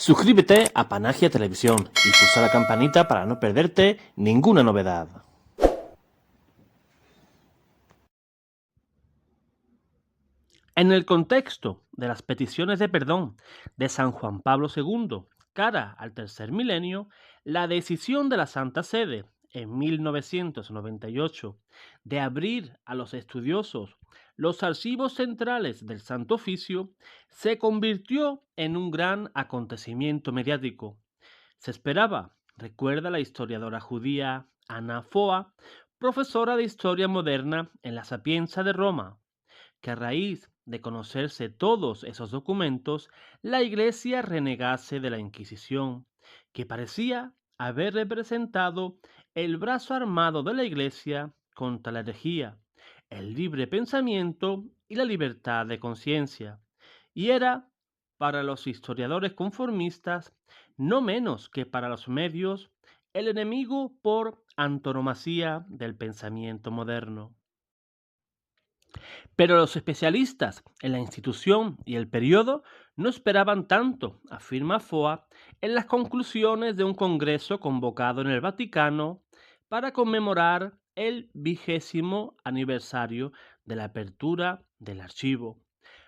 Suscríbete a Panagia Televisión y pulsa la campanita para no perderte ninguna novedad. En el contexto de las peticiones de perdón de San Juan Pablo II, cara al tercer milenio, la decisión de la Santa Sede en 1998 de abrir a los estudiosos los archivos centrales del Santo Oficio se convirtió en un gran acontecimiento mediático. Se esperaba, recuerda la historiadora judía Anna Foa, profesora de Historia Moderna en la Sapienza de Roma, que a raíz de conocerse todos esos documentos, la Iglesia renegase de la Inquisición, que parecía haber representado el brazo armado de la Iglesia contra la herejía, el libre pensamiento y la libertad de conciencia, y era, para los historiadores conformistas, no menos que para los medios, el enemigo por antonomasia del pensamiento moderno. Pero los especialistas en la institución y el periodo no esperaban tanto, afirma Foa, en las conclusiones de un congreso convocado en el Vaticano para conmemorar el 20º aniversario de la apertura del archivo.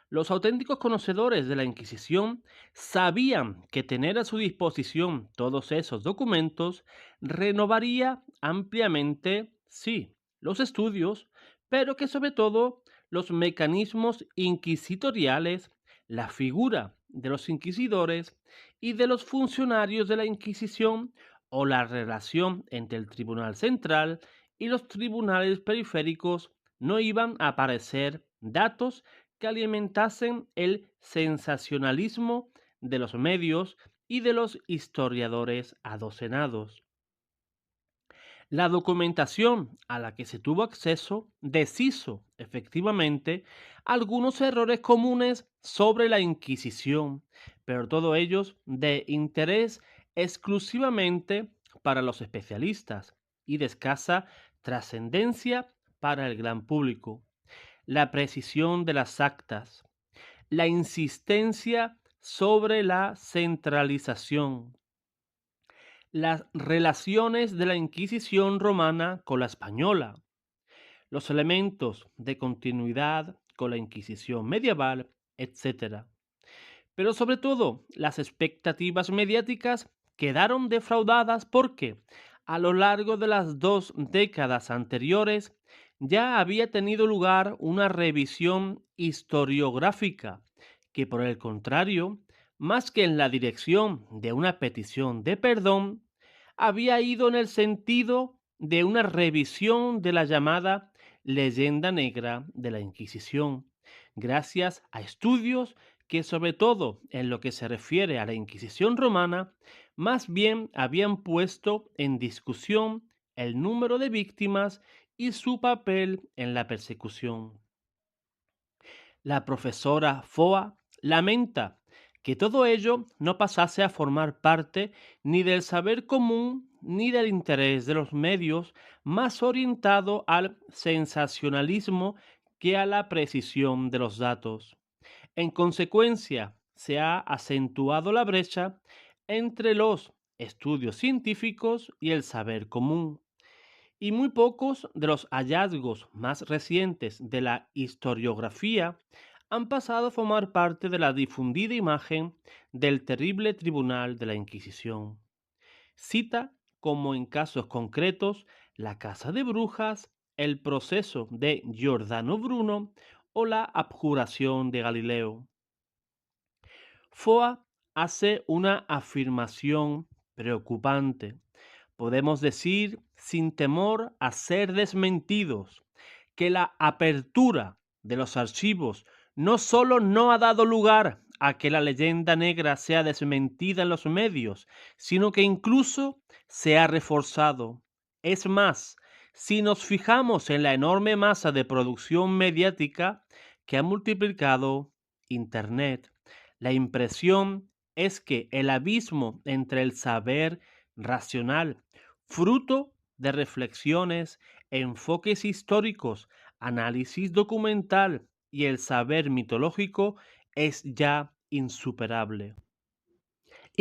Los auténticos conocedores de la Inquisición sabían que tener a su disposición todos esos documentos renovaría ampliamente, sí, los estudios, pero que sobre todo los mecanismos inquisitoriales, la figura de los inquisidores y de los funcionarios de la Inquisición o la relación entre el Tribunal Central y los tribunales periféricos no iban a aparecer datos que alimentasen el sensacionalismo de los medios y de los historiadores adocenados. La documentación a la que se tuvo acceso deshizo, efectivamente, algunos errores comunes sobre la Inquisición, pero todos ellos de interés exclusivamente para los especialistas y de escasa trascendencia para el gran público. La precisión de las actas, la insistencia sobre la centralización, las relaciones de la Inquisición romana con la española, los elementos de continuidad con la Inquisición medieval, etc. Pero sobre todo, las expectativas mediáticas quedaron defraudadas porque a lo largo de las 2 décadas anteriores ya había tenido lugar una revisión historiográfica que, por el contrario, más que en la dirección de una petición de perdón, había ido en el sentido de una revisión de la llamada leyenda negra de la Inquisición, gracias a estudios que, sobre todo en lo que se refiere a la Inquisición romana, más bien habían puesto en discusión el número de víctimas y su papel en la persecución. La profesora Foa lamenta que todo ello no pasase a formar parte ni del saber común ni del interés de los medios, más orientado al sensacionalismo que a la precisión de los datos. En consecuencia, se ha acentuado la brecha entre los estudios científicos y el saber común, y muy pocos de los hallazgos más recientes de la historiografía han pasado a formar parte de la difundida imagen del terrible tribunal de la Inquisición. Cita como en casos concretos la Casa de Brujas, el proceso de Giordano Bruno o la abjuración de Galileo. Foa hace una afirmación preocupante. Podemos decir, sin temor a ser desmentidos, que la apertura de los archivos no solo no ha dado lugar a que la leyenda negra sea desmentida en los medios, sino que incluso se ha reforzado. Es más, si nos fijamos en la enorme masa de producción mediática que ha multiplicado Internet, la impresión es que el abismo entre el saber racional, fruto de reflexiones, enfoques históricos, análisis documental y el saber mitológico, es ya insuperable.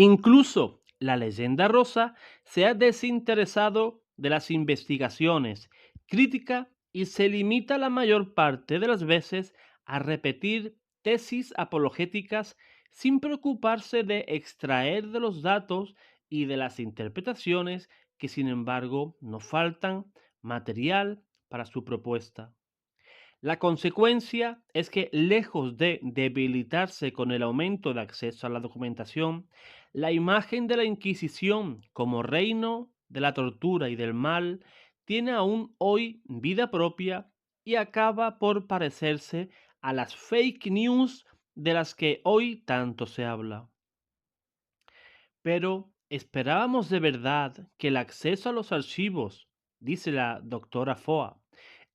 Incluso la leyenda rosa se ha desinteresado de las investigaciones críticas y se limita la mayor parte de las veces a repetir tesis apologéticas sin preocuparse de extraer de los datos y de las interpretaciones que sin embargo no faltan material para su propuesta. La consecuencia es que, lejos de debilitarse con el aumento de acceso a la documentación, la imagen de la Inquisición como reino de la tortura y del mal tiene aún hoy vida propia y acaba por parecerse a las fake news de las que hoy tanto se habla. Pero esperábamos de verdad que el acceso a los archivos, dice la doctora Foa,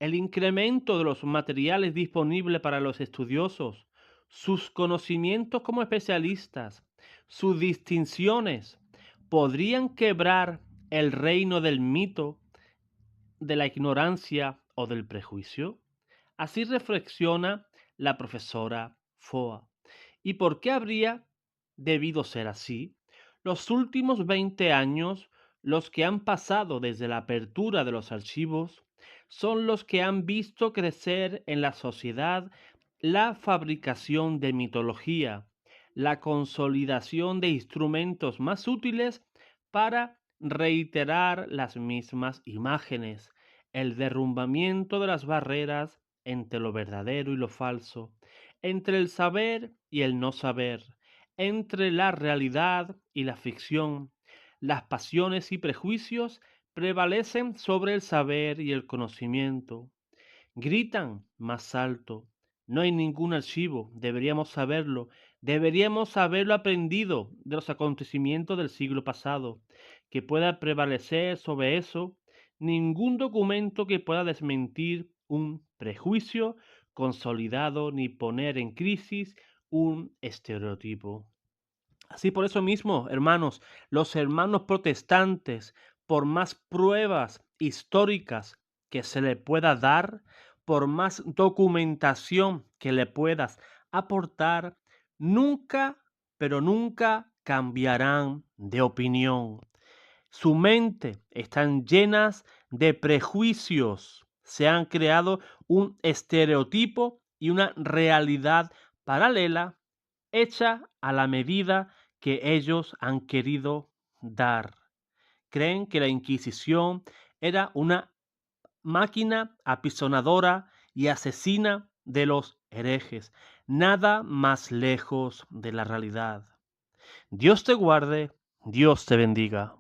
el incremento de los materiales disponibles para los estudiosos, sus conocimientos como especialistas, sus distinciones, podrían quebrar el reino del mito, de la ignorancia o del prejuicio. Así reflexiona la profesora Foa. ¿Y por qué habría debido ser así? Los últimos 20 años, los que han pasado desde la apertura de los archivos, son los que han visto crecer en la sociedad la fabricación de mitología, la consolidación de instrumentos más útiles para reiterar las mismas imágenes, el derrumbamiento de las barreras entre lo verdadero y lo falso, entre el saber y el no saber, entre la realidad y la ficción. Las pasiones y prejuicios prevalecen sobre el saber y el conocimiento. Gritan más alto. No hay ningún archivo, deberíamos haberlo aprendido de los acontecimientos del siglo pasado, que pueda prevalecer sobre eso ningún documento que pueda desmentir un prejuicio consolidado ni poner en crisis un estereotipo. Así por eso mismo, hermanos, los hermanos protestantes, por más pruebas históricas que se le pueda dar, por más documentación que le puedas aportar, nunca, pero nunca cambiarán de opinión. Su mente están llenas de prejuicios. Se han creado un estereotipo y una realidad paralela hecha a la medida que ellos han querido dar. Creen que la Inquisición era una máquina apisonadora y asesina de los herejes, nada más lejos de la realidad. Dios te guarde, Dios te bendiga.